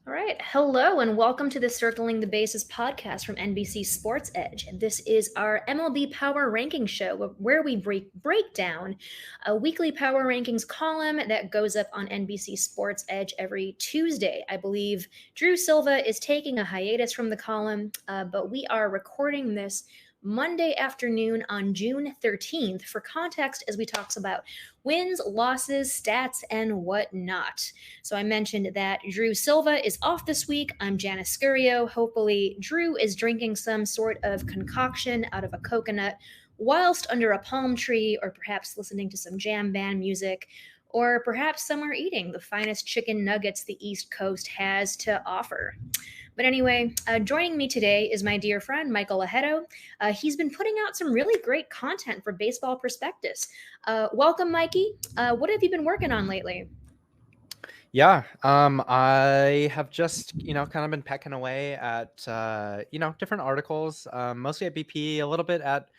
All right. Hello, and welcome to the Circling the Bases podcast from NBC Sports Edge. This is our MLB Power Rankings show where we break down a weekly Power Rankings column that goes up on NBC Sports Edge every Tuesday. I believe Drew Silva is taking a hiatus from the column, but we are recording this Monday afternoon on June 13th for context as we talk about wins, losses, stats, and whatnot. So I mentioned that Drew Silva is off this week. I'm Janice Scurio. Hopefully, Drew is drinking some sort of concoction out of a coconut whilst under a palm tree, or perhaps listening to some jam band music, or perhaps somewhere eating the finest chicken nuggets the East Coast has to offer. But anyway, joining me today is my dear friend, Michael Ajeto. He's been putting out some really great content for Baseball Prospectus. Welcome, Mikey. What have you been working on lately? Yeah, I have just, kind of been pecking away at, different articles, mostly at BP, a little bit at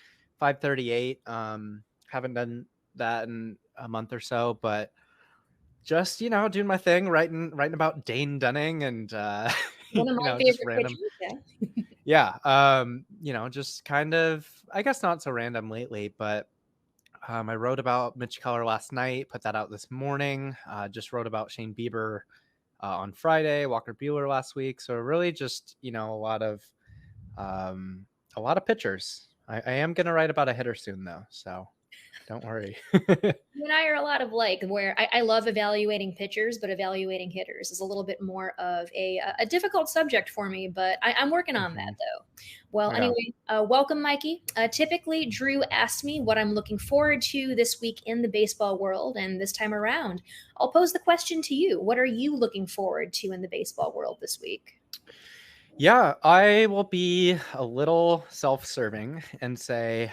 538. Haven't done that in a month or so, but just, doing my thing, writing about Dane Dunning and, One of my just favorite random. pitchers. Yeah. Just kind of, I guess not so random lately, but I wrote about Mitch Keller last night, put that out this morning. Just wrote about Shane Bieber on Friday, Walker Buehler last week. So really just, a lot of pitchers. I am going to write about a hitter soon though. So don't worry. You and I are a lot of like, where I love evaluating pitchers, but evaluating hitters is a little bit more of a difficult subject for me, but I'm working on that though. Well, Yeah. anyway, welcome, Mikey. Typically, Drew asked me what I'm looking forward to this week in the baseball world, and this time around, I'll pose the question to you. What are you looking forward to in the baseball world this week? Yeah, I will be a little self-serving and say,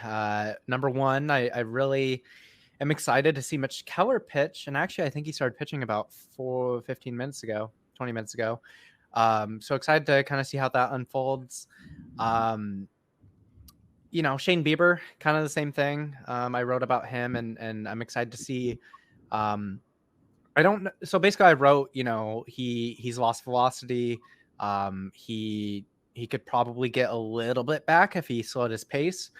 number one, I really am excited to see Mitch Keller pitch. And actually, I think he started pitching about 15 minutes ago, 20 minutes ago. So excited to kind of see how that unfolds. Shane Bieber, kind of the same thing. I wrote about him and I'm excited to see, so basically I wrote, he's lost velocity. He could probably get a little bit back if he slowed his pace.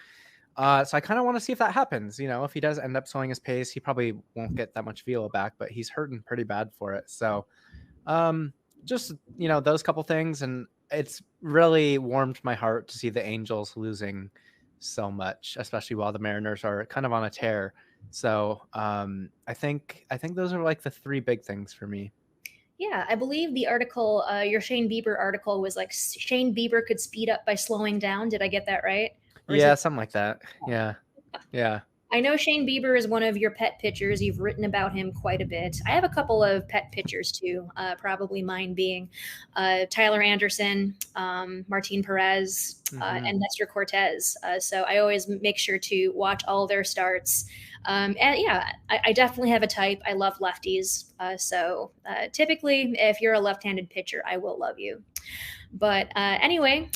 So I kind of want to see if that happens. If he does end up slowing his pace, he probably won't get that much velo back, but he's hurting pretty bad for it. So just, those couple things. And it's really warmed my heart to see the Angels losing so much, especially while the Mariners are kind of on a tear. So I think those are like the three big things for me. Yeah, I believe the article, your Shane Bieber article, was like Shane Bieber could speed up by slowing down. Did I get that right? Or is Yeah, it? something like that. Yeah. Yeah. I know Shane Bieber is one of your pet pitchers. You've written about him quite a bit. I have a couple of pet pitchers too, probably mine being Tyler Anderson, Martine Perez, and Nestor Cortez. So I always make sure to watch all their starts. And yeah, I definitely have a type. I love lefties. So typically, if you're a left-handed pitcher, I will love you. But anyway,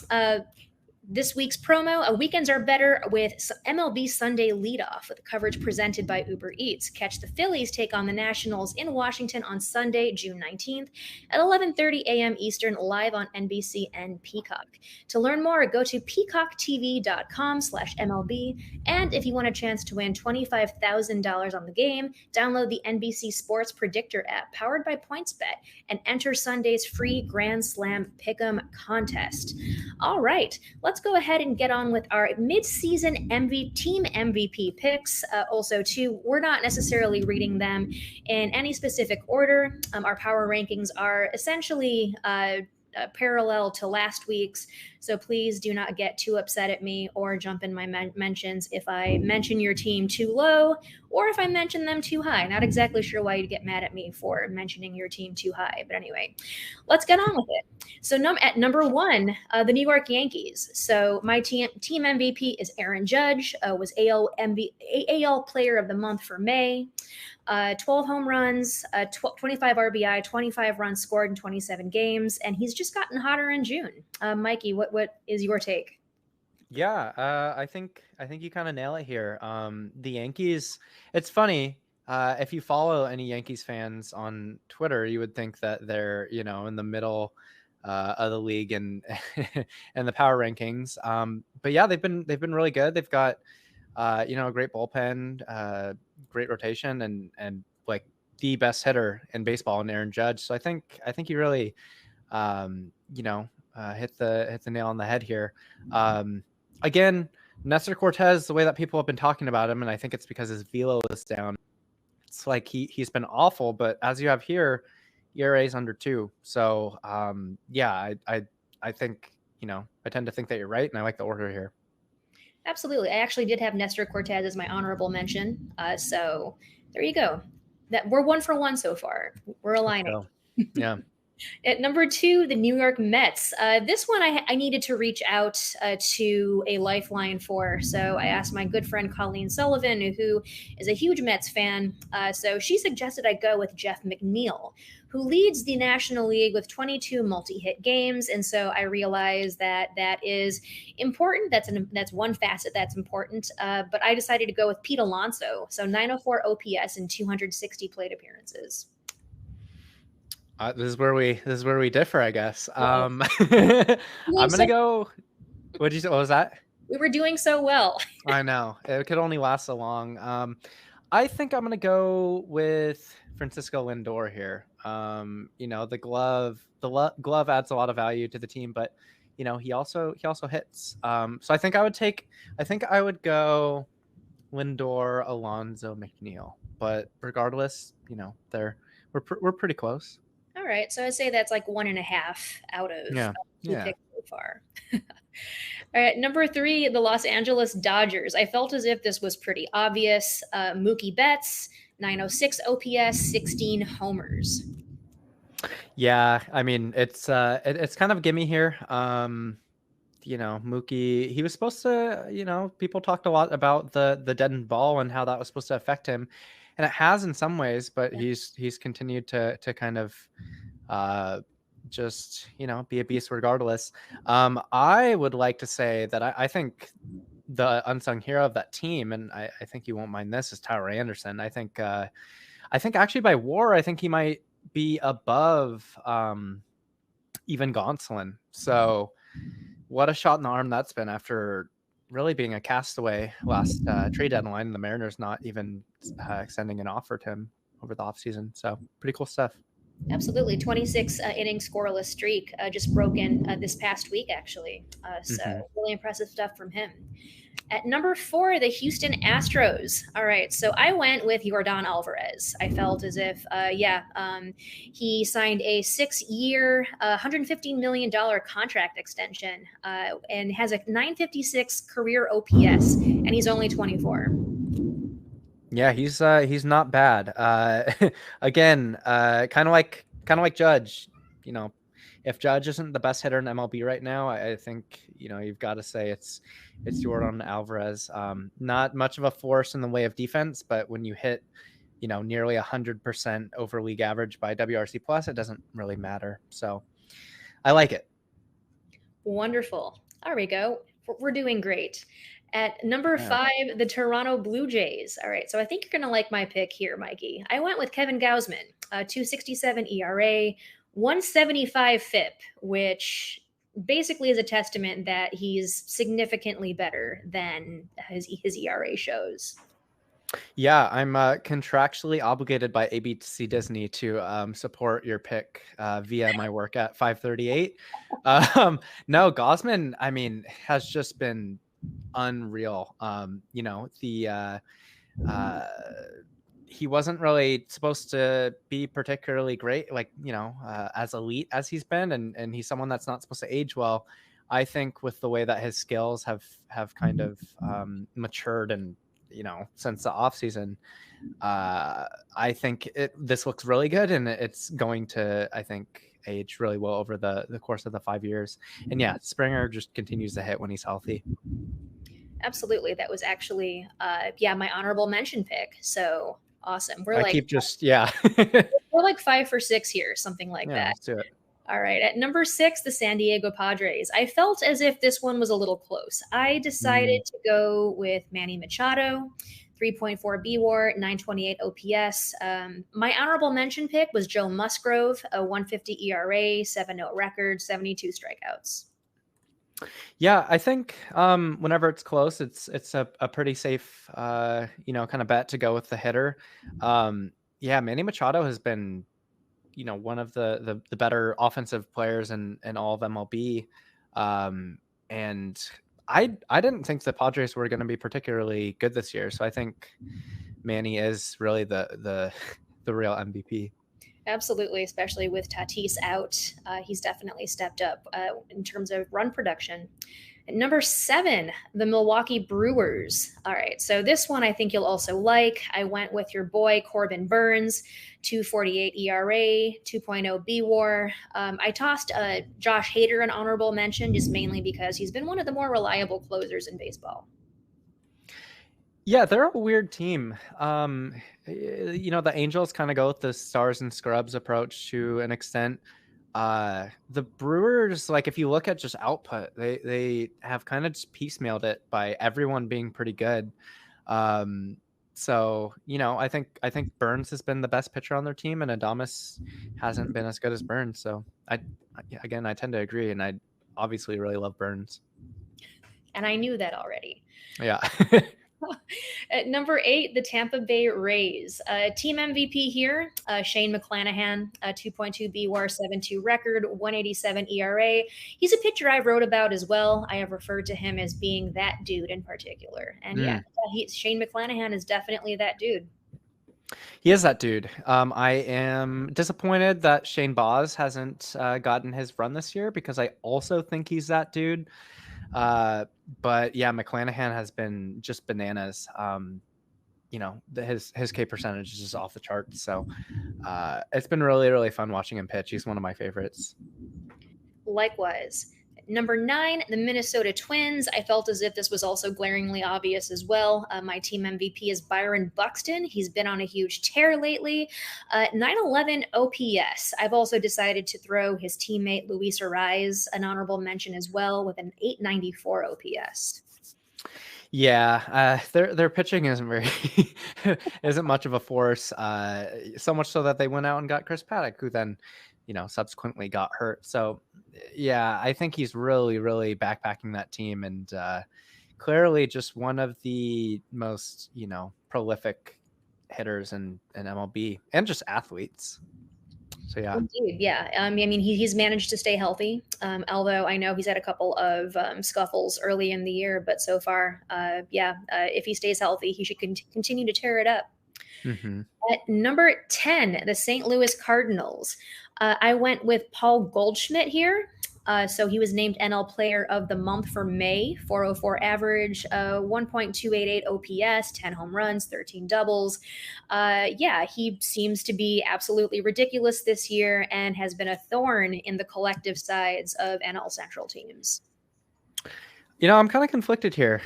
this week's promo, weekends are better with MLB Sunday leadoff with coverage presented by Uber Eats. Catch the Phillies take on the Nationals in Washington on Sunday, June 19th at 11:30 a.m. Eastern, live on NBC and Peacock. To learn more, go to peacocktv.com/MLB. And if you want a chance to win $25,000 on the game, download the NBC Sports Predictor app powered by PointsBet and enter Sunday's free Grand Slam Pick'em contest. All right, let's go ahead and get on with our mid-season team MVP picks. Also, too, we're not necessarily reading them in any specific order. Our power rankings are essentially parallel to last week's, so please do not get too upset at me or jump in my mentions if I mention your team too low or if I mention them too high. Not exactly sure why you'd get mad at me for mentioning your team too high, but anyway, let's get on with it. So at number one, the New York Yankees. So my team MVP is Aaron Judge, was AL Player of the Month for May. 12 home runs, 25 RBI, 25 runs scored in 27 games, and he's just gotten hotter in June. Mikey, what is your take? Yeah, I think you kind of nail it here. The Yankees, it's funny. if you follow any Yankees fans on Twitter, you would think that they're, in the middle of the league and and the power rankings. But yeah, they've been really good. They've got a great bullpen, great rotation, and like the best hitter in baseball in Aaron Judge. So I think you really hit the nail on the head here. Again, Nestor Cortez, the way that people have been talking about him, and I think it's because his velo is down. It's like he's been awful, but as you have here, ERA is under 2. So yeah, I think I tend to think that you're right, and I like the order here. Absolutely. I actually did have Nestor Cortez as my honorable mention. So there you go. That we're 1 for 1 so far. We're aligning. So, yeah. At number 2, the New York Mets. This one I needed to reach out to a lifeline for. So I asked my good friend Colleen Sullivan, who is a huge Mets fan. So she suggested I go with Jeff McNeil, who leads the National League with 22 multi-hit games. And so I realized that is important. That's one facet that's important. But I decided to go with Pete Alonso. So 904 OPS and 260 plate appearances. This is where we differ, I guess. Well, I'm gonna go. What was that? We were doing so well. I know it could only last so long. I think I'm gonna go with Francisco Lindor here. The glove adds a lot of value to the team, but he also hits. So I think I would go Lindor, Alonso, McNeil. But regardless, we're pretty close. All right, so I'd say that's like 1.5 out of 2 picks so far. All right, number 3, the Los Angeles Dodgers. I felt as if this was pretty obvious. Mookie Betts, 906 OPS, 16 homers. Yeah, I mean it's kind of a gimme here. Mookie, he was supposed to, people talked a lot about the deadened ball and how that was supposed to affect him. And it has in some ways, but he's continued to kind of just be a beast regardless. I would like to say that I think the unsung hero of that team, and I think you won't mind this, is Tyler Anderson. I think actually by WAR, I think he might be above even Gonsolin. So what a shot in the arm that's been after really being a castaway last trade deadline. The Mariners not even extending an offer to him over the offseason. So pretty cool stuff. Absolutely. 26 inning scoreless streak just broken this past week, actually. So really impressive stuff from him. At number 4, the Houston Astros. All right, so I went with Yordan Alvarez. I felt as if, he signed a 6-year, $115 million contract extension and has a 956 career OPS, and he's only 24. Yeah, he's not bad. Again, kind of like Judge. If Judge isn't the best hitter in MLB right now, I think you've got to say it's Yordan Alvarez. Not much of a force in the way of defense, but when you hit nearly 100% over league average by WRC plus, it doesn't really matter. So I like it. Wonderful. There we go. We're doing great. At number 5, the Toronto Blue Jays. All right, so I think you're going to like my pick here, Mikey. I went with Kevin Gausman, 2.67 ERA, 175 FIP, which basically is a testament that he's significantly better than his ERA shows. Yeah, I'm contractually obligated by ABC Disney to support your pick via my work at 538. No, Gausman, I mean, has just been unreal. He wasn't really supposed to be particularly great, as elite as he's been, and he's someone that's not supposed to age well. I think with the way that his skills have kind of matured and since the offseason, I think this looks really good, and it's going to, I think, age really well over the course of the 5 years. And yeah, Springer just continues to hit when he's healthy. Absolutely. That was actually my honorable mention pick. So awesome. We're like 5 for 6 here, something like that. Let's do it. All right. At number 6, the San Diego Padres. I felt as if this one was a little close. I decided to go with Manny Machado, 3.4 B-WAR, 928 OPS. My honorable mention pick was Joe Musgrove, a 150 ERA, 7-0 record, 72 strikeouts. Yeah, I think whenever it's close, it's a pretty safe kind of bet to go with the hitter. Yeah, Manny Machado has been one of the better offensive players in all of MLB. And I didn't think the Padres were going to be particularly good this year, so I think Manny is really the real MVP. Absolutely, especially with Tatis out. He's definitely stepped up in terms of run production. At number 7, the Milwaukee Brewers. All right, so this one I think you'll also like. I went with your boy Corbin Burns, 2.48 ERA, 2.0 B-WAR. I tossed Josh Hader an honorable mention just mainly because he's been one of the more reliable closers in baseball. Yeah, they're a weird team. The Angels kind of go with the stars and scrubs approach to an extent. The Brewers, like if you look at just output, they have kind of just piecemealed it by everyone being pretty good. So I think Burns has been the best pitcher on their team, and Adames hasn't been as good as Burns. So I tend to agree, and I obviously really love Burns. And I knew that already. Yeah. At number 8, the Tampa Bay Rays. Team MVP here, Shane McClanahan, 2.2 B-WAR, 7.2 record, 187 ERA. He's a pitcher I wrote about as well. I have referred to him as being that dude in particular. And Shane McClanahan is definitely that dude. He is that dude. I am disappointed that Shane Baz hasn't gotten his run this year because I also think he's that dude. But yeah, McClanahan has been just bananas. His K percentage is just off the charts. So it's been really, really fun watching him pitch. He's one of my favorites. Likewise. Number 9, the Minnesota Twins. I felt as if this was also glaringly obvious as well. My team MVP is Byron Buxton. He's been on a huge tear lately. 911 OPS. I've also decided to throw his teammate Luis Arraez an honorable mention as well with an 894 OPS. Yeah, their pitching isn't much of a force. So much so that they went out and got Chris Paddock, who then subsequently got hurt. So yeah, I think he's really, really backpacking that team, and clearly just one of the most, prolific hitters in MLB and just athletes. So yeah. Indeed, yeah. I mean, he's managed to stay healthy, although I know he's had a couple of scuffles early in the year, but so far, if he stays healthy, he should continue to tear it up. Mm-hmm. At number 10, the St. Louis Cardinals. I went with Paul Goldschmidt here. So he was named NL Player of the Month for May, 404 average, 1.288 OPS, 10 home runs, 13 doubles. He seems to be absolutely ridiculous this year and has been a thorn in the collective sides of NL Central teams. I'm kind of conflicted here.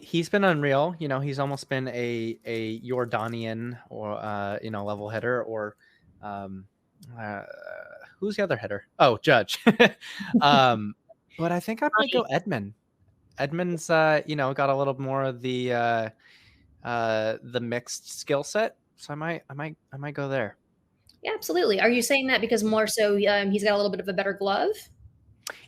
He's been unreal. He's almost been a Jordanian or level hitter, or who's the other hitter? Oh, Judge. But I think I might go Edman. Edman's got a little more of the mixed skill set, so I might go there. Yeah, absolutely. Are you saying that because more so he's got a little bit of a better glove?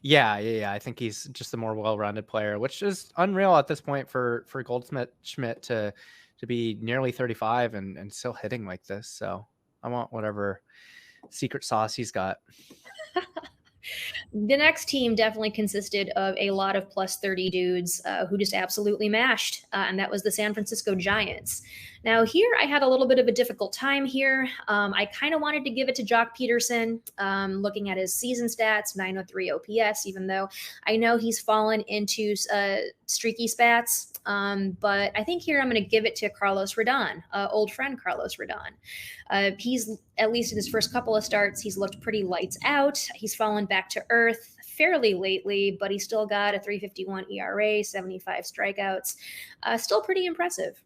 Yeah. I think he's just a more well-rounded player, which is unreal at this point for Goldschmidt to be nearly 35 and still hitting like this. So I want whatever secret sauce he's got. The next team definitely consisted of a lot of plus 30 dudes who just absolutely mashed, and that was the San Francisco Giants. Now here I had a little bit of a difficult time here. I kind of wanted to give it to Jock Peterson, looking at his season stats, 903 OPS, even though I know he's fallen into streaky spats. But I think here I'm going to give it to Carlos Radon, old friend Carlos Radon. He's, at least in his first couple of starts, he's looked pretty lights out. He's fallen back to earth fairly lately, but he's still got a 3.51 ERA, 75 strikeouts. Still pretty impressive.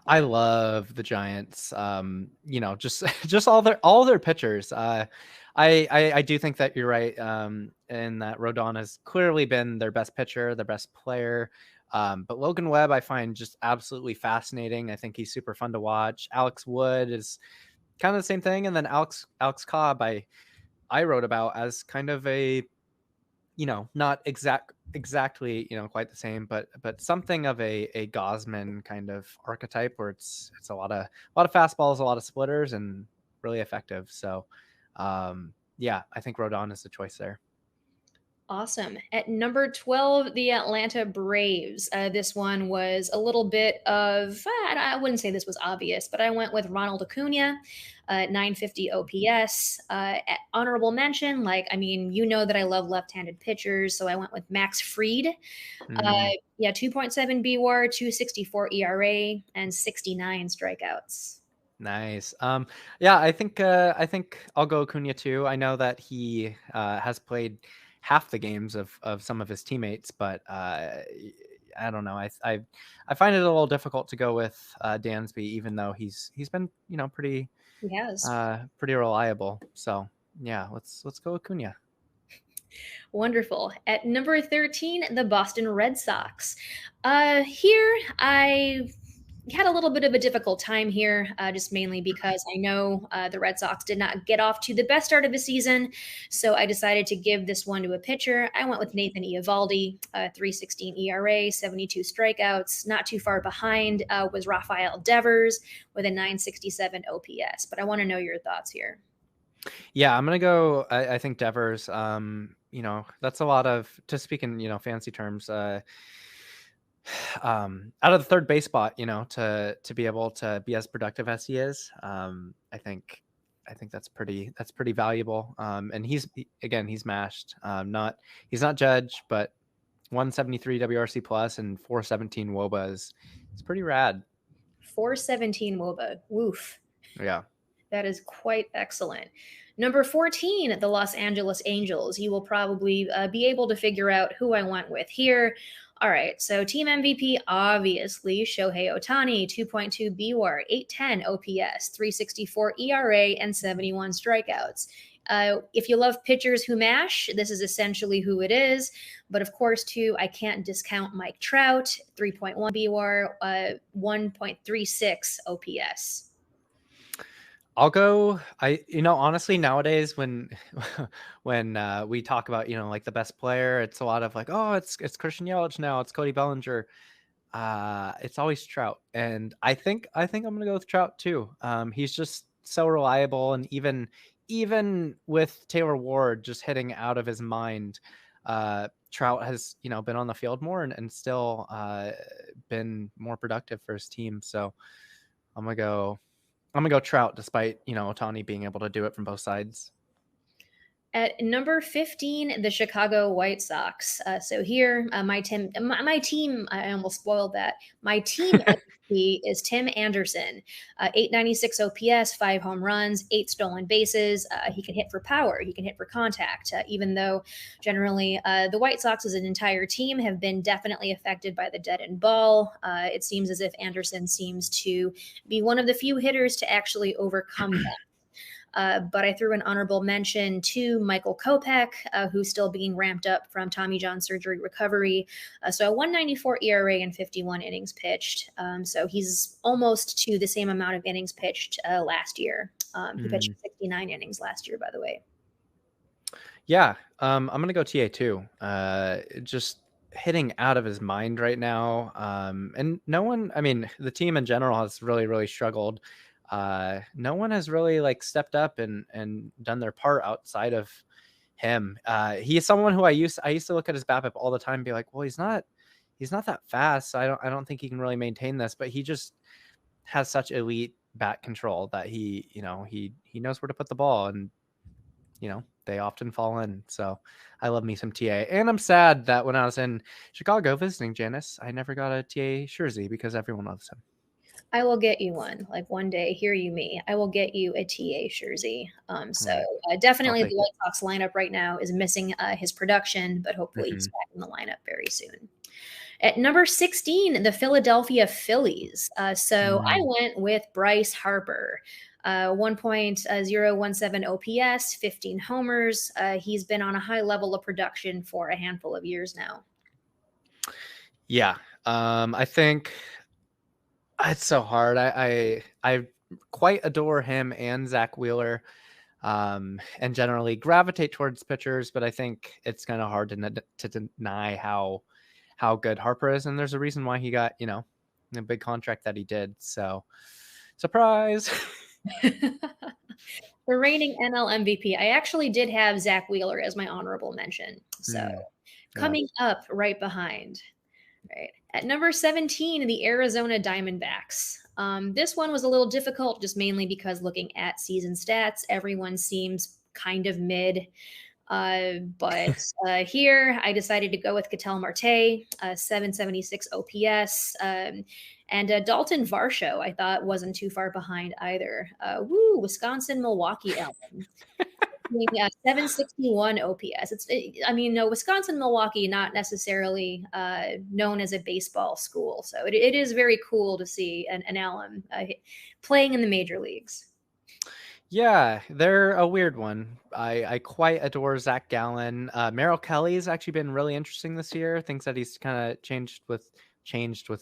I love the Giants. Just all their pitchers. I do think that you're right in that Rodon has clearly been their best pitcher, their best player. But Logan Webb, I find just absolutely fascinating. I think he's super fun to watch. Alex Wood is kind of the same thing. And then Alex Cobb, I wrote about as kind of a, not exactly, quite the same, but something of a Gosman kind of archetype where it's a lot of fastballs, a lot of splitters, and really effective. So, yeah, I think Rodon is the choice there. Awesome. At number 12, the Atlanta Braves. This one was a little bit of, I wouldn't say this was obvious, but I went with Ronald Acuna, 950 OPS. Honorable mention, that I love left-handed pitchers, so I went with Max Fried. 2.7 BWAR, 264 ERA, and 69 strikeouts. Nice. Yeah, I think I'll go Acuna too. I know that he has played half the games of some of his teammates, but I don't know. I find it a little difficult to go with Dansby, even though he's been pretty pretty reliable. So yeah, let's go Acuna. Wonderful. At number 13, the Boston Red Sox. Here I had a little bit of a difficult time here, just mainly because I know the Red Sox did not get off to the best start of the season. So I decided to give this one to a pitcher. I went with Nathan Eovaldi, 3.16 ERA, 72 strikeouts. Not too far behind was Rafael Devers with a 967 OPS. But I want to know your thoughts here. Yeah, I'm going to go. I think Devers, that's a lot of, to speak in, fancy terms, out of the third base spot, to be able to be as productive as he is, I think that's pretty valuable. And he's mashed. He's not Judge, but 173 WRC plus and 417 WOBA is pretty rad. 417 WOBA. Woof. Yeah. That is quite excellent. Number 14, the Los Angeles Angels. You will probably be able to figure out who I went with here. All right, so team MVP, obviously, Shohei Ohtani, 2.2 BWAR, 810 OPS, 364 ERA, and 71 strikeouts. If you love pitchers who mash, this is essentially who it is. But of course, too, I can't discount Mike Trout, 3.1 BWAR, 1.36 OPS. I'll go. Honestly, nowadays when we talk about like the best player, it's a lot of like, oh, it's Christian Yelich now, it's Cody Bellinger. It's always Trout, and I think I'm gonna go with Trout too. He's just so reliable, and even with Taylor Ward just hitting out of his mind, Trout has been on the field more and still been more productive for his team. So I'm gonna go Trout, despite Ohtani being able to do it from both sides. At number 15, the Chicago White Sox. So here, my team, I almost spoiled that. My team MVP is Tim Anderson, 896 OPS, 5 home runs, 8 stolen bases. He can hit for power. He can hit for contact, even though generally the White Sox as an entire team have been definitely affected by the dead end ball. It seems as if Anderson seems to be one of the few hitters to actually overcome that. But I threw an honorable mention to Michael Kopech, who's still being ramped up from Tommy John surgery recovery. So a 194 ERA and 51 innings pitched. So he's almost to the same amount of innings pitched last year. He pitched 69 innings last year, by the way. Yeah, I'm going to go TA too. Just hitting out of his mind right now. And no one, the team in general has really, really struggled. No one has really stepped up and done their part outside of him. He is someone who I used to look at his BABIP all the time and be like, well, he's not that fast. So I don't think he can really maintain this, but he just has such elite bat control that he knows where to put the ball, and they often fall in. So I love me some TA, and I'm sad that when I was in Chicago visiting Janice, I never got a TA jersey because everyone loves him. I will get you one. One day, hear you me. I will get you a TA jersey. Definitely the White Sox lineup right now is missing his production, but hopefully he's back in the lineup very soon. At number 16, the Philadelphia Phillies. I went with Bryce Harper. 1.017 OPS, 15 homers. He's been on a high level of production for a handful of years now. Yeah. I think it's so hard. I quite adore him and Zach Wheeler, and generally gravitate towards pitchers, but I think it's kind of hard to deny how good Harper is, and there's a reason why he got, a big contract that he did. So, surprise. The reigning NL MVP. I actually did have Zach Wheeler as my honorable mention. So coming up right behind. Right. At number 17, the Arizona Diamondbacks. This one was a little difficult, just mainly because looking at season stats, everyone seems kind of mid. But here I decided to go with Ketel Marte, 776 OPS. And Dalton Varsho, I thought wasn't too far behind either. Wisconsin, Milwaukee, Allen. 761 OPS. Wisconsin, Milwaukee, not necessarily known as a baseball school. So it is very cool to see an alum playing in the major leagues. Yeah, they're a weird one. I quite adore Zach Gallen. Merrill Kelly's actually been really interesting this year. Things that he's kind of changed with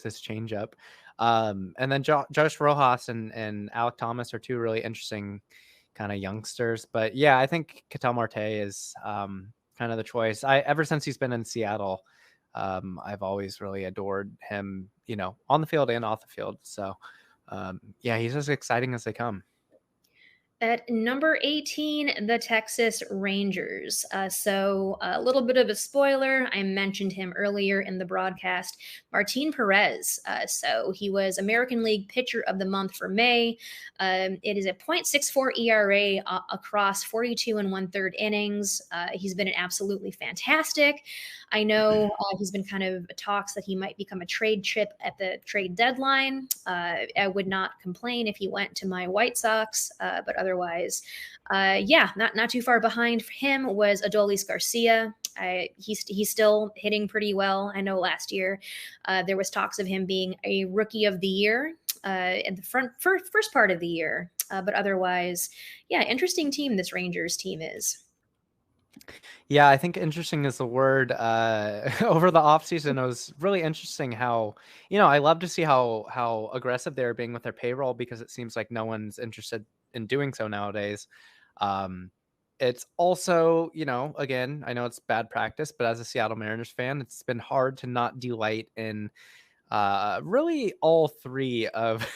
his changeup. And then Josh Rojas and Alec Thomas are two really interesting kind of youngsters. But yeah, I think Ketel Marte is kind of the choice. Ever since he's been in Seattle, I've always really adored him, on the field and off the field. So yeah, he's as exciting as they come. At number 18, the Texas Rangers. So a little bit of a spoiler. I mentioned him earlier in the broadcast. Martine Perez. So he was American League Pitcher of the Month for May. It is a .64 ERA across 42 and 1/3 innings. He's been absolutely fantastic. I know he's been kind of talks that he might become a trade chip at the trade deadline. I would not complain if he went to my White Sox, but otherwise, not too far behind for him was Adolis Garcia. He's still hitting pretty well. I know last year there was talks of him being a rookie of the year in the first part of the year, but otherwise, interesting team this Rangers team is. Yeah, I think interesting is the word. Over the offseason, it was really interesting how, I love to see how aggressive they're being with their payroll, because it seems like no one's interested in doing so nowadays. It's also, again, I know it's bad practice, but as a Seattle Mariners fan, it's been hard to not delight in really all three of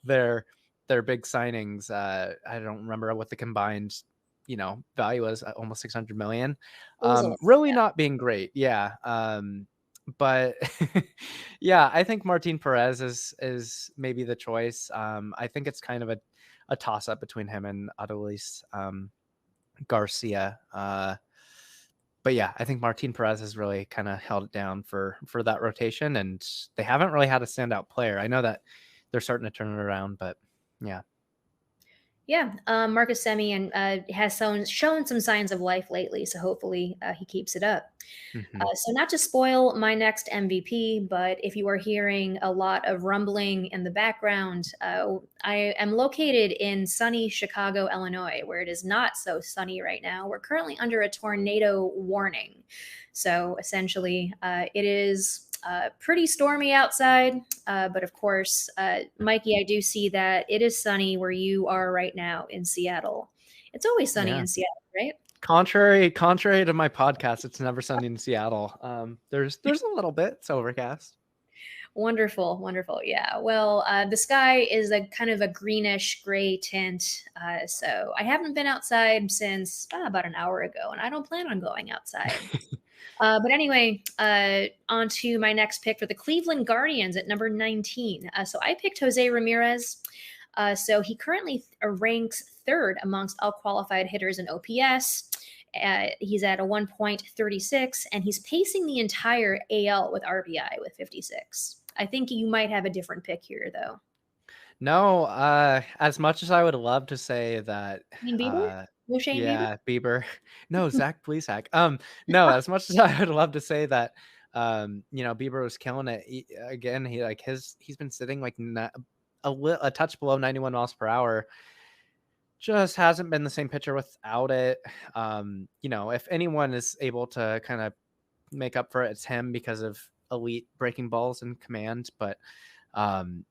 their big signings. I don't remember what the combined value was, almost 600 million. Really not being great. Yeah. But yeah, I think Martine Perez is maybe the choice. I think it's kind of a toss up between him and Adolis Garcia. But yeah, I think Martine Perez has really kind of held it down for that rotation, and they haven't really had a standout player. I know that they're starting to turn it around, but yeah. Yeah, Marcus Semien has shown some signs of life lately, so hopefully he keeps it up. Mm-hmm. So not to spoil my next MVP, but if you are hearing a lot of rumbling in the background, I am located in sunny Chicago, Illinois, where it is not so sunny right now. We're currently under a tornado warning. So essentially, it is pretty stormy outside, but of course, Mikey, I do see that it is sunny where you are right now in Seattle. It's always sunny in Seattle, right? Contrary to my podcast, it's never sunny in Seattle. There's a little bit. It's overcast. Wonderful. Yeah. Well, the sky is a kind of a greenish gray tint. So I haven't been outside since about an hour ago, and I don't plan on going outside. But anyway, on to my next pick for the Cleveland Guardians at number 19. So I picked Jose Ramirez. So he currently ranks third amongst all qualified hitters in OPS. He's at a 1.36, and he's pacing the entire AL with RBI with 56. I think you might have a different pick here, though. No, as much as I would love to say that. Bieber? No Shane yeah, Bieber? No, Zach, please, Zach. No, as much as I would love to say that, Bieber was killing it. Again, he's been sitting like a touch below 91 miles per hour. Just hasn't been the same pitcher without it. If anyone is able to kind of make up for it, it's him, because of elite breaking balls and command. But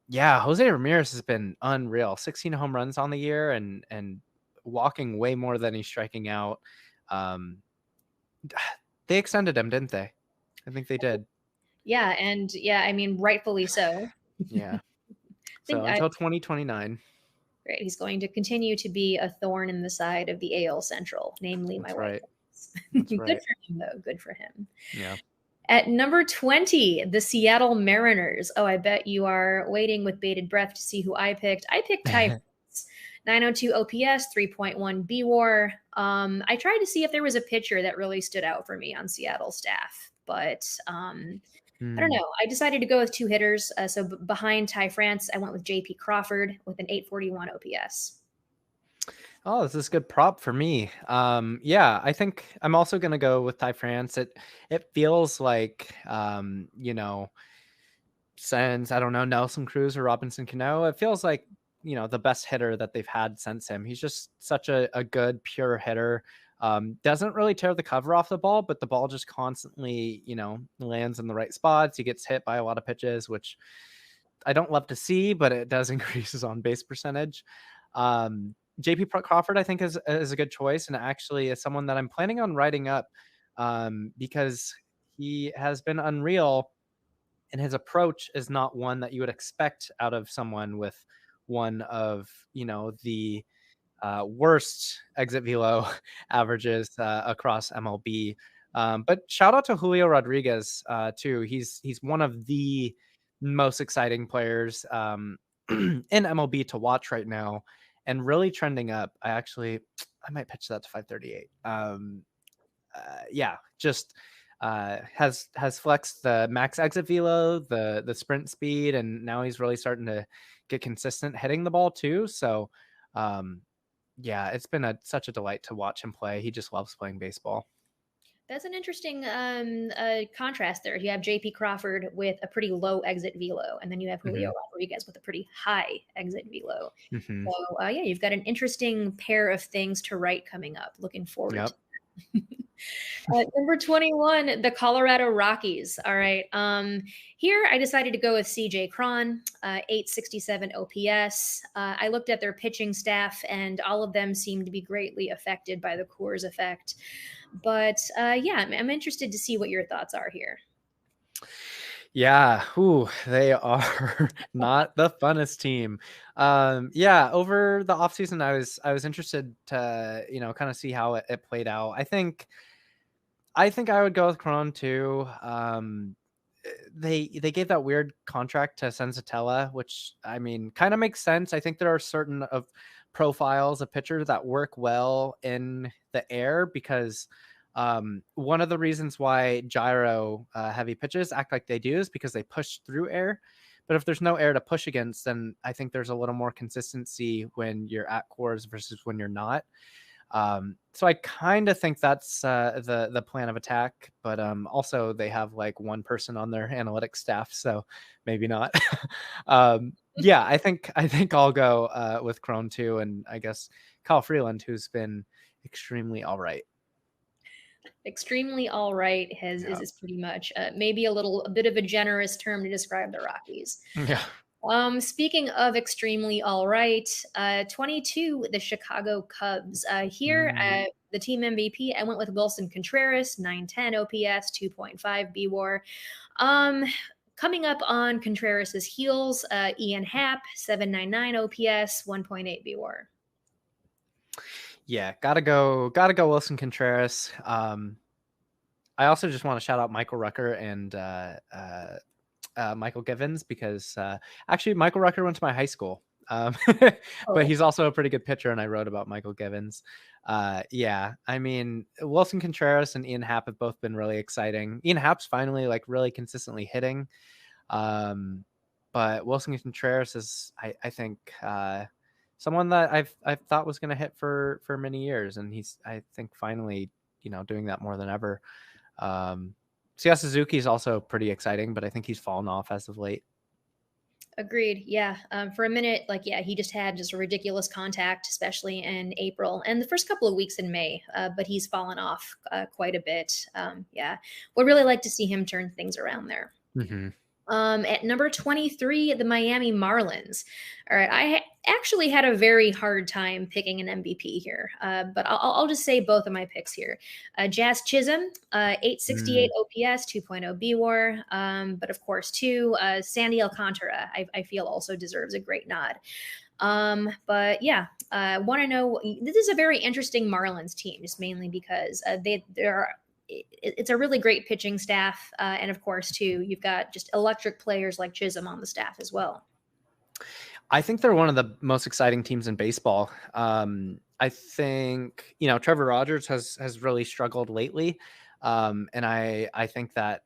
yeah, Jose Ramirez has been unreal. 16 home runs on the year and walking way more than he's striking out. They extended him, didn't they? I think they did. Yeah, and I mean, rightfully so. Yeah. think So until 2029. Right, he's going to continue to be a thorn in the side of the AL Central, namely That's my right. White Sox. That's Good right. for him, though. Good for him. Yeah. At number 20, the Seattle Mariners. Oh, I bet you are waiting with bated breath to see who I picked. I picked Ty France. 902 OPS, 3.1 BWAR. I tried to see if there was a pitcher that really stood out for me on Seattle staff, but I don't know. I decided to go with two hitters. So behind Ty France, I went with JP Crawford with an 841 OPS. Oh, this is a good prop for me. Yeah, I think I'm also gonna go with Ty France. It feels like since I don't know, Nelson Cruz or Robinson Cano, it feels like the best hitter that they've had since him. He's just such a good pure hitter. Doesn't really tear the cover off the ball, but the ball just constantly, lands in the right spots. He gets hit by a lot of pitches, which I don't love to see, but it does increase his on base percentage. JP Crawford, I think, is a good choice, and actually is someone that I'm planning on writing up because he has been unreal, and his approach is not one that you would expect out of someone with one of the worst exit velo averages across MLB. But shout out to Julio Rodriguez too. He's one of the most exciting players in MLB to watch right now, and really trending up. I might pitch that to 538. Yeah, just has flexed the max exit velo, the sprint speed, and now he's really starting to get consistent hitting the ball too. So yeah, it's been such a delight to watch him play. He just loves playing baseball. That's an interesting contrast there. You have JP Crawford with a pretty low exit velo, and then you have Julio Rodriguez with a pretty high exit velo. Mm-hmm. So yeah, you've got an interesting pair of things to write coming up. Looking forward to that. Number 21, the Colorado Rockies. All right. Here I decided to go with CJ Cron, 867 OPS. I looked at their pitching staff, and all of them seem to be greatly affected by the Coors effect. But yeah, I'm interested to see what your thoughts are here. Yeah, they are not the funnest team. Yeah, over the offseason, I was interested to kind of see how it played out. I think I would go with Cron too. They gave that weird contract to Senzatella, which I mean kind of makes sense. I think there are certain of profiles of pitchers that work well in the air because one of the reasons why gyro heavy pitches act like they do is because they push through air. But if there's no air to push against, then I think there's a little more consistency when you're at Coors versus when you're not. So I kind of think that's the plan of attack, but also they have like one person on their analytics staff, so maybe not. Yeah, I think I'll go with Cron too, and I guess Kyle Freeland, who's been extremely all right. Extremely all right is pretty much maybe a bit of a generous term to describe the Rockies. Yeah. Speaking of extremely all right, 22, the Chicago Cubs. Here, the team MVP, I went with Wilson Contreras, 910 OPS, 2.5 BWAR. Coming up on Contreras' heels, Ian Happ, 799 OPS, 1.8 BWAR. Yeah, gotta go Wilson Contreras. I also just want to shout out Michael Rucker and Michael Givens because actually Michael Rucker went to my high school. But he's also a pretty good pitcher, and I wrote about Michael Givens. Yeah, I mean, Wilson Contreras and Ian Happ have both been really exciting. Ian Happ's finally like really consistently hitting. But Wilson Contreras is, I think, someone that I've thought was going to hit for many years, and he's, I think, finally, doing that more than ever. Seiya Suzuki is also pretty exciting, but I think he's fallen off as of late. Agreed. Yeah. For a minute, he just had a ridiculous contact, especially in April and the first couple of weeks in May. But he's fallen off quite a bit. Yeah. Would really like to see him turn things around there. Hmm. At number 23, the Miami Marlins. All right, actually had a very hard time picking an MVP here, but I'll just say both of my picks here. Jazz Chisholm, 868 OPS, 2.0 BWAR, but of course, too, Sandy Alcantara, I feel also deserves a great nod. But yeah, want to know, this is a very interesting Marlins team, just mainly because it's a really great pitching staff. And of course, too, you've got just electric players like Chisholm on the staff as well. I think they're one of the most exciting teams in baseball. I think, Trevor Rogers has really struggled lately. And I think that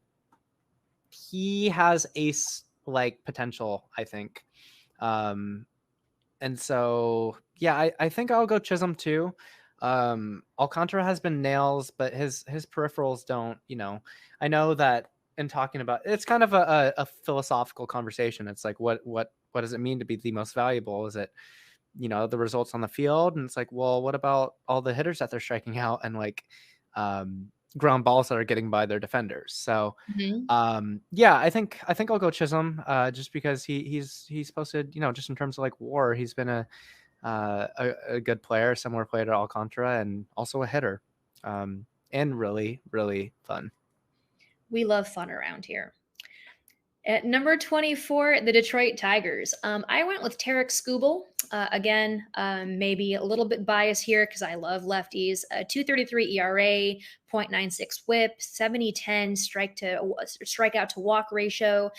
he has ace like potential, I think. And so, yeah, I think I'll go Chisholm too. Alcantara has been nails, but his peripherals don't, I know that in talking about, it's kind of a philosophical conversation. It's like, what does it mean to be the most valuable? Is it, the results on the field? And it's like, well, what about all the hitters that they're striking out and like, ground balls that are getting by their defenders? So, yeah, I think I'll go Chisholm, just because he's posted, just in terms of like WAR, he's been a good player, similar player to Alcantara, and also a hitter, and really, really fun. We love fun around here. At number 24, the Detroit Tigers. I went with Tarek Skubal. Again, maybe a little bit biased here because I love lefties. 2.33 ERA, 0.96 whip, 70-10 strikeout to walk ratio.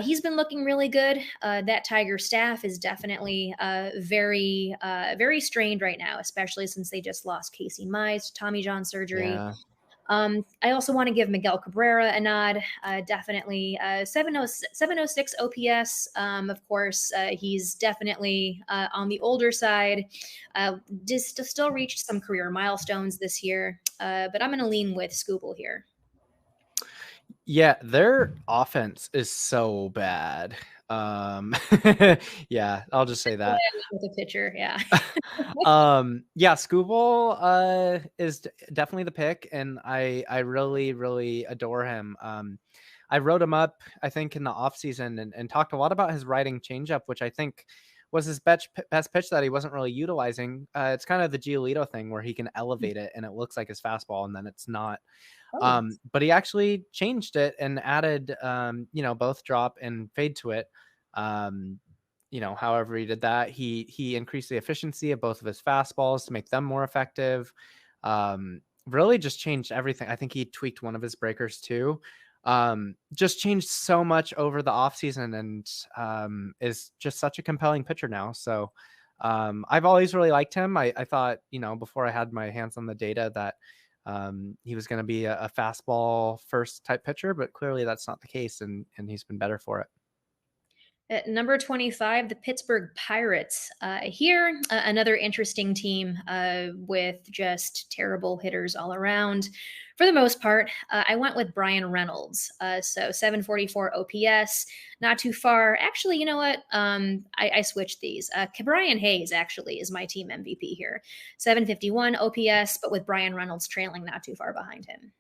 He's been looking really good. That Tiger staff is definitely very, very strained right now, especially since they just lost Casey Mize to Tommy John surgery. Yeah. I also want to give Miguel Cabrera a nod. Definitely 706 OPS. Of course, he's definitely on the older side. Just still reached some career milestones this year, but I'm going to lean with Skubal here. Yeah, their offense is so bad. Yeah, I'll just say that. With a pitcher, yeah. Yeah, Skubal is definitely the pick, and I really, really adore him. I wrote him up, I think, in the offseason and talked a lot about his riding changeup, which I think was his best pitch that he wasn't really utilizing. It's kind of the Giolito thing where he can elevate it and it looks like his fastball, and then it's not. But he actually changed it and added, both drop and fade to it. However he did that, he increased the efficiency of both of his fastballs to make them more effective. Really just changed everything. I think he tweaked one of his breakers too. Just changed so much over the offseason and is just such a compelling pitcher now. So I've always really liked him. I thought, before I had my hands on the data that he was going to be a fastball first type pitcher, but clearly that's not the case, and he's been better for it. At number 25, the Pittsburgh Pirates. Here, another interesting team with just terrible hitters all around. For the most part, I went with Brian Reynolds. So 744 OPS, not too far. Actually, you know what? I switched these. Brian Hayes actually is my team MVP here. 751 OPS, but with Brian Reynolds trailing not too far behind him.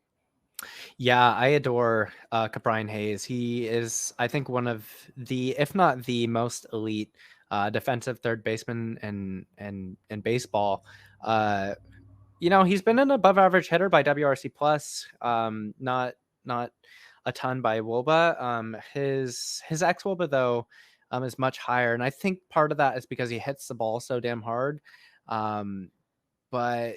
Yeah, I adore Brian Hayes. He is, I think, one of the, if not the most elite defensive third baseman in baseball. He's been an above average hitter by WRC plus, not a ton by WOBA. His xWOBA though is much higher, and I think part of that is because he hits the ball so damn hard. But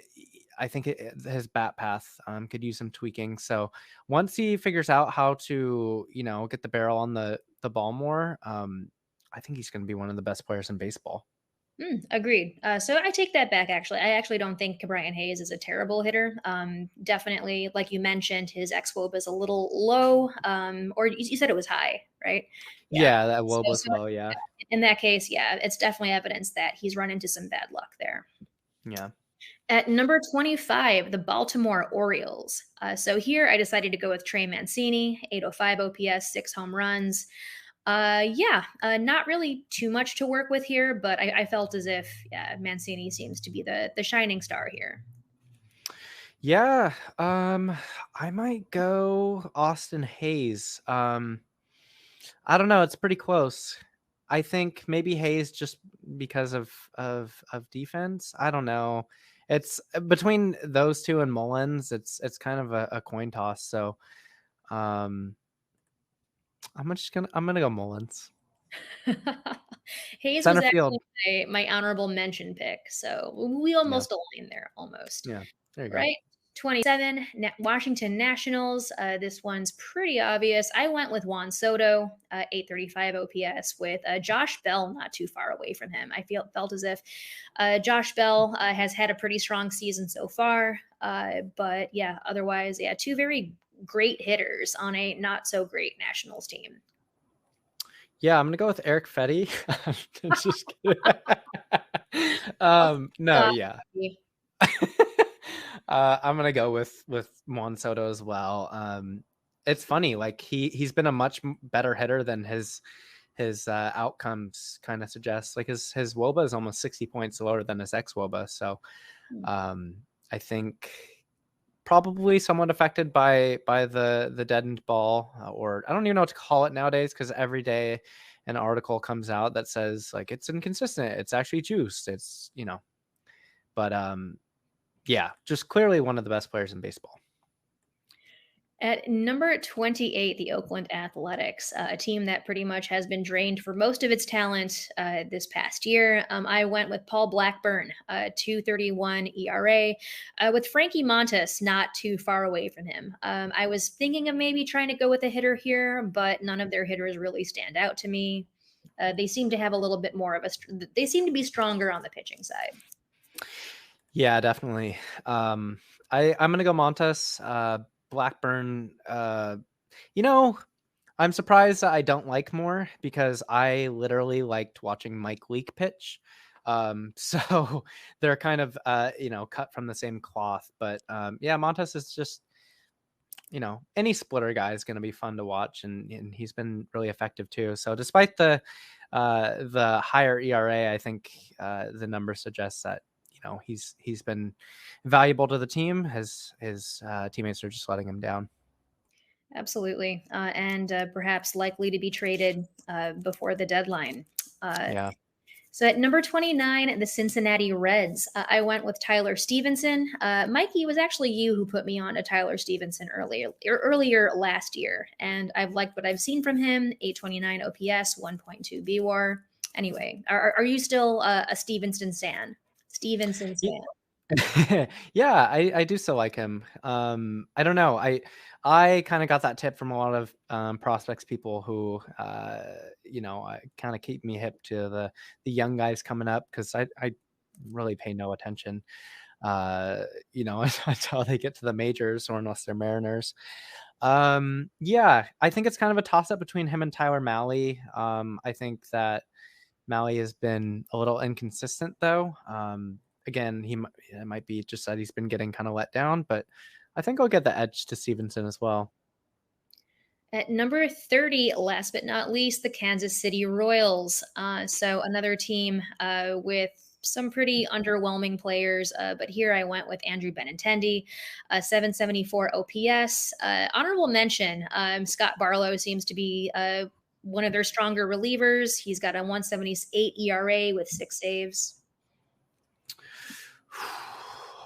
I think his bat path could use some tweaking. So once he figures out how to, get the barrel on the ball more, I think he's going to be one of the best players in baseball. Agreed. So I take that back. Actually, I actually don't think Brian Hayes is a terrible hitter. Definitely, like you mentioned, his xWOBA is a little low, or you said it was high, right? Yeah, that WOBA was low. Yeah. In that case, yeah, it's definitely evidence that he's run into some bad luck there. Yeah. At number 25, the Baltimore Orioles. So here I decided to go with Trey Mancini, 805 OPS, 6 home runs. Not really too much to work with here, but I felt as if Mancini seems to be the shining star here. Yeah, I might go Austin Hayes. I don't know. It's pretty close. I think maybe Hayes just because of defense. I don't know. It's between those two and Mullins. It's kind of a coin toss. So um, I'm gonna go Mullins. Hayes was Center field. actually my honorable mention pick, so we Yeah. almost align there, almost. Yeah. There you go. Right? 27, Washington Nationals. This one's pretty obvious. I went with Juan Soto, 835 OPS, with Josh Bell not too far away from him. I felt as if Josh Bell has had a pretty strong season so far. But yeah, otherwise, yeah, two very great hitters on a not so great Nationals team. Yeah, I'm gonna go with Eric Fetty. Just kidding. Oh, No, God. yeah. I'm gonna go with Juan Soto as well. It's funny, like he's been a much better hitter than his outcomes kind of suggest. Like his WOBA is almost 60 points lower than his ex WOBA. So I think probably somewhat affected by the deadened ball, or I don't even know what to call it nowadays, because every day an article comes out that says like it's inconsistent, it's actually juiced, it's but yeah, just clearly one of the best players in baseball. At number 28, the Oakland Athletics, a team that pretty much has been drained for most of its talent this past year. I went with Paul Blackburn, 231 ERA, with Frankie Montas not too far away from him. I was thinking of maybe trying to go with a hitter here, but none of their hitters really stand out to me. They seem to have a little bit more of they seem to be stronger on the pitching side. Yeah, definitely. I'm gonna go Montas. Blackburn, I'm surprised that I don't like more, because I literally liked watching Mike Leake pitch. So they're kind of cut from the same cloth. But yeah, Montas is just, any splitter guy is going to be fun to watch, and he's been really effective too. So despite the higher ERA, I think the numbers suggest that he's been valuable to the team. His teammates are just letting him down. Absolutely. And perhaps likely to be traded before the deadline. Yeah. So at number 29, the Cincinnati Reds, I went with Tyler Stevenson. Mikey, it was actually you who put me on to Tyler Stevenson earlier last year, and I've liked what I've seen from him. 829 OPS, 1.2 BWAR. Anyway, are you still a Stevenson stan? Stevenson stan. Yeah, I do still like him. I don't know. I kind of got that tip from a lot of prospects people who kind of keep me hip to the young guys coming up, because I really pay no attention until they get to the majors, or unless they're Mariners. Yeah, I think it's kind of a toss up between him and Tyler Mahle. I think that Mahle has been a little inconsistent, though. Again, it might be just that he's been getting kind of let down, but I think I'll get the edge to Stevenson as well. At number 30, last but not least, the Kansas City Royals. So another team with some pretty underwhelming players, but here I went with Andrew Benintendi, 774 OPS. Honorable mention, Scott Barlow seems to be one of their stronger relievers. He's got a 178 ERA with 6 saves.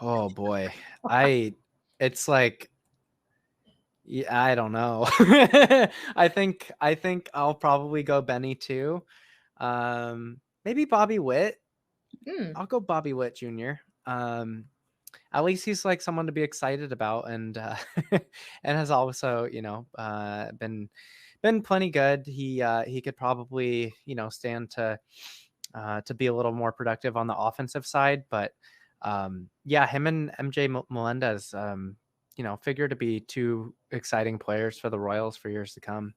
Oh boy. It's like, yeah, I don't know. I think I'll probably go Benny too. Maybe Bobby Witt. I'll go Bobby Witt Jr. At least he's like someone to be excited about, and and has also been plenty good. He could probably stand to be a little more productive on the offensive side, but yeah, him and MJ Melendez figure to be two exciting players for the Royals for years to come.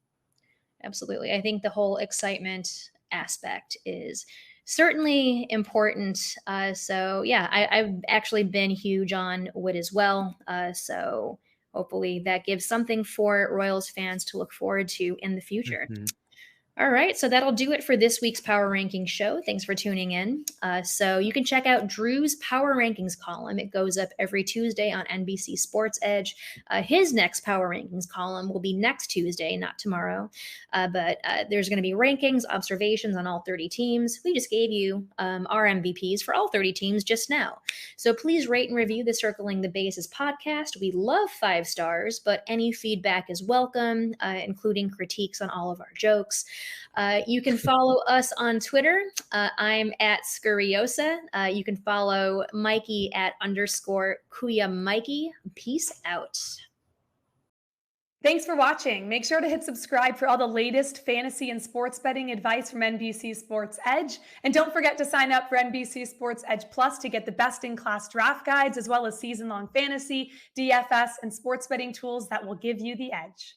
Absolutely. I think the whole excitement aspect is certainly important. So, yeah, I've actually been huge on Wood as well. So, hopefully, that gives something for Royals fans to look forward to in the future. Mm-hmm. All right, so that'll do it for this week's Power Rankings show. Thanks for tuning in. So you can check out Drew's Power Rankings column. It goes up every Tuesday on NBC Sports Edge. His next Power Rankings column will be next Tuesday, not tomorrow. But there's going to be rankings, observations on all 30 teams. We just gave you our MVPs for all 30 teams just now. So please rate and review the Circling the Bases podcast. We love 5 stars, but any feedback is welcome, including critiques on all of our jokes. You can follow us on Twitter. I'm at Scuriosa. You can follow Mikey at _Kuya Mikey. Peace out. Thanks for watching. Make sure to hit subscribe for all the latest fantasy and sports betting advice from NBC Sports Edge. And don't forget to sign up for NBC Sports Edge Plus to get the best-in-class draft guides, as well as season-long fantasy, DFS, and sports betting tools that will give you the edge.